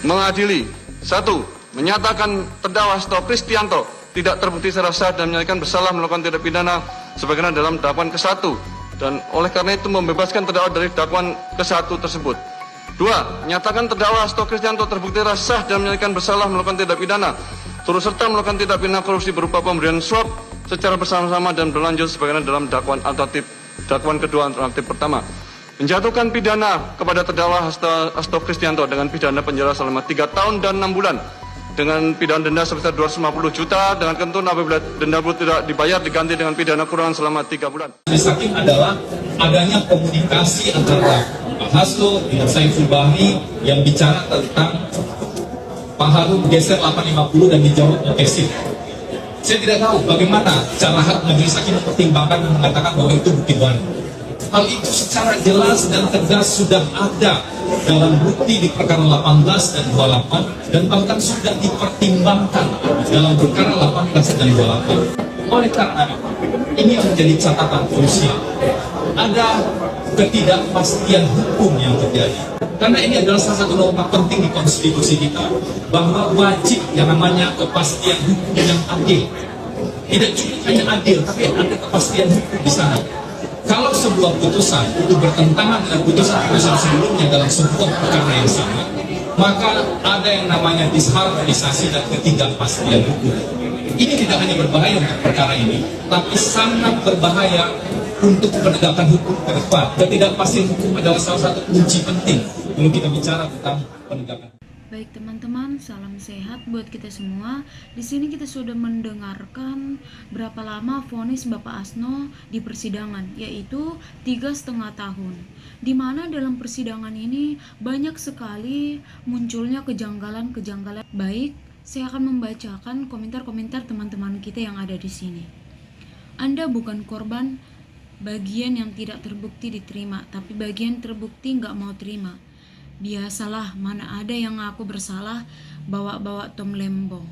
Mengadili. 1. Menyatakan terdakwa Hasto Kristianto tidak terbukti secara sah dan menyatakan bersalah melakukan tindak pidana sebagaimana dalam dakwaan ke-1 dan oleh karena itu membebaskan terdakwa dari dakwaan ke-1 tersebut. 2. Menyatakan terdakwa Hasto Kristianto terbukti secara sah dan menyatakan bersalah melakukan tindak pidana turut serta melakukan tindak pidana korupsi berupa pemberian suap secara bersama-sama dan berlanjut sebagaimana dalam dakwaan kedua alternatif pertama. Menjatuhkan pidana kepada terdakwa Hasto Kristianto dengan pidana penjara selama 3 tahun dan 6 bulan dengan pidana denda sebesar 250 juta dengan ketentuan apabila denda tidak dibayar diganti dengan pidana kurungan selama 3 bulan. Majelis Hakim adalah adanya komunikasi antara Pak Hasto dengan Saiful Bahri yang bicara tentang Pak Harun geser 850 dan dijawab otesif. Saya tidak tahu bagaimana cara Majelis Hakim mempertimbangkan dan mengatakan bahwa itu bukti baru. Hal itu secara jelas dan tegas sudah ada dalam bukti di perkara 18 dan 28 dan bahkan sudah dipertimbangkan dalam perkara 18 dan 28. Oleh karena ini menjadi catatan krusial. Ada ketidakpastian hukum yang terjadi. Karena ini adalah salah satu norma penting di konstitusi kita bahwa wajib yang namanya kepastian hukum yang adil. Tidak cuma hanya adil, tapi ada kepastian hukum di sana. Kalau sebuah putusan itu bertentangan dengan putusan-putusan sebelumnya dalam sebuah perkara yang sama, maka ada yang namanya disharmonisasi dan ketidakpastian hukum. Ini tidak hanya berbahaya untuk perkara ini, tapi sangat berbahaya untuk penegakan hukum ke depan. Ketidakpastian hukum adalah salah satu kunci penting kalau kita bicara tentang penegakan. Baik teman-teman, salam sehat buat kita semua. Di sini kita sudah mendengarkan berapa lama vonis Bapak Asno di persidangan, yaitu 3,5 tahun. Di mana dalam persidangan ini banyak sekali munculnya kejanggalan-kejanggalan. Baik, saya akan membacakan komentar-komentar teman-teman kita yang ada di sini. Anda bukan korban bagian yang tidak terbukti diterima, tapi bagian terbukti nggak mau terima. Biasalah, mana ada yang ngaku bersalah bawa-bawa Tom Lembong.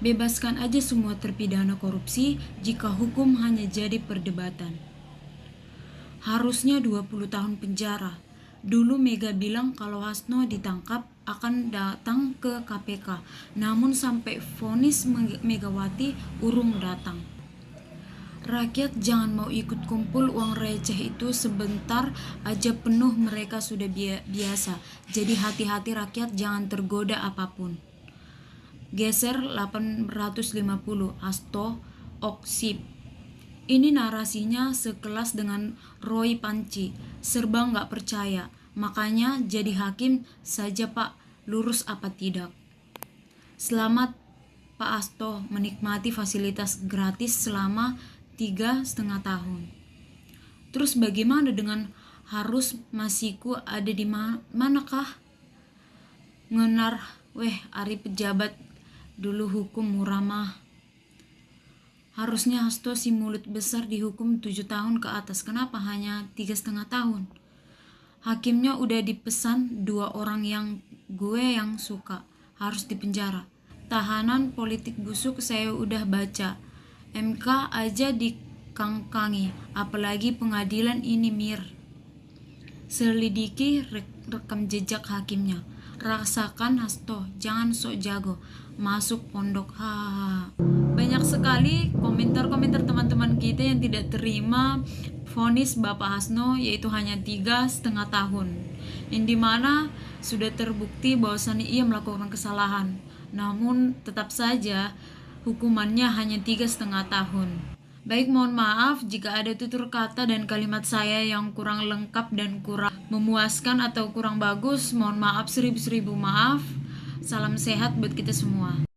Bebaskan aja semua terpidana korupsi jika hukum hanya jadi perdebatan. Harusnya 20 tahun penjara. Dulu Mega bilang kalau Hasno ditangkap akan datang ke KPK. Namun sampai vonis Megawati urung datang. Rakyat jangan mau ikut kumpul uang receh itu sebentar aja penuh mereka sudah biasa. Jadi hati-hati rakyat jangan tergoda apapun. Geser 850 Hasto Oksip. Ini narasinya sekelas dengan Roy Panci. Serba nggak percaya. Makanya jadi hakim saja Pak, lurus apa tidak. Selamat Pak Hasto menikmati fasilitas gratis selama 3,5 tahun. Terus bagaimana dengan harus masiku ada di manakah? Ngenar, ari pejabat dulu hukum murah mah. Harusnya Hasto si mulut besar dihukum 7 tahun ke atas. Kenapa hanya 3,5 tahun? Hakimnya udah dipesan 2 orang yang gue yang suka harus dipenjara. Tahanan politik busuk saya udah baca. MK aja dikangkangi, apalagi pengadilan ini Mir. Selidiki rekam jejak hakimnya. Rasakan Hasto, jangan sok jago, masuk pondok. Banyak sekali komentar-komentar teman-teman kita yang tidak terima vonis Bapak Hasno, yaitu hanya 3,5 tahun. Yang dimana sudah terbukti bahwasannya ia melakukan kesalahan. Namun tetap saja hukumannya hanya 3,5 tahun. Baik, mohon maaf jika ada tutur kata dan kalimat saya yang kurang lengkap dan kurang memuaskan atau kurang bagus. Mohon maaf, seribu maaf. Salam sehat buat kita semua.